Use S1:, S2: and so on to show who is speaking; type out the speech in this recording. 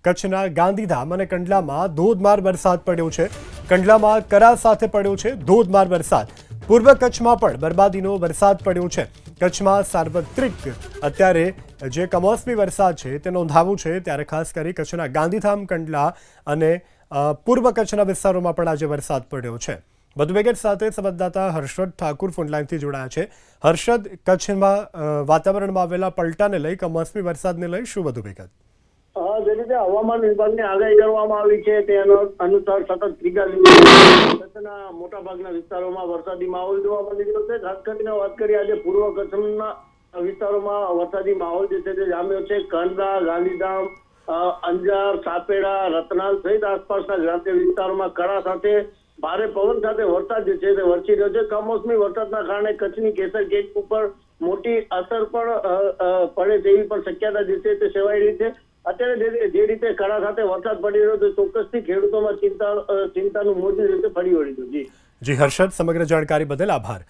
S1: કચ્છના ગાંધીધામ અને કંડલામાં ધોધમાર વરસાદ પડ્યો છે। કંડલામાં કરા સાથે પડ્યો છે ધોધમાર વરસાદ। પૂર્વ કચ્છમાં પણ બરબાદીનો વરસાદ પડ્યો છે। કચ્છમાં સાર્વત્રિક અત્યારે જે કમોસમી વરસાદ છે તે નોંધાવ્યું છે, ત્યારે ખાસ કરી કચ્છના ગાંધીધામ, કંડલા અને પૂર્વ કચ્છના વિસ્તારોમાં પણ આજે વરસાદ પડ્યો છે। વધુ વિગત સાથે સંવાદદાતા હર્ષદ ઠાકુર ફોનલાઈનથી જોડાયા છે। હર્ષદ, કચ્છમાં વાતાવરણમાં આવેલા પલટાને લઈ, કમોસમી વરસાદને લઈ શું વધુ વિગત?
S2: જે રીતે હવામાન વિભાગની આગાહી કરવામાં આવી છે તે અનુસાર સતત ત્રીજા દિવસે કચ્છના મોટાભાગના વિસ્તારોમાં વરસાદી માહોલ જોવા મળી રહ્યો છે। ખાસ કરીને વાત કરીએ આજે પૂર્વ કચ્છના વિસ્તારોમાં વરસાદી માહોલ જે છે તે જામ્યો છે। કંડલા, ગાંધીધામ, અંજાર, સાપેડા, રતનાલ સહિત આસપાસના ગ્રામ્ય વિસ્તારોમાં કરા સાથે ભારે પવન સાથે વરસાદ જે છે તે વરસી રહ્યો છે। કમોસમી વરસાદના કારણે કચ્છની કેસર કેરી ઉપર મોટી અસર પણ પડે તેવી પણ શક્યતા જે છે તે સેવાઈ રહી છે। અત્યારે જે રીતે કરા સાથે વરસાદ પડી રહ્યો છે, ચોક્કસથી ખેડૂતોમાં ચિંતાનું મોજું જે છે ફરી વળ્યું છે।
S1: જી હર્ષદ, સમગ્ર જાણકારી બદલ આભાર।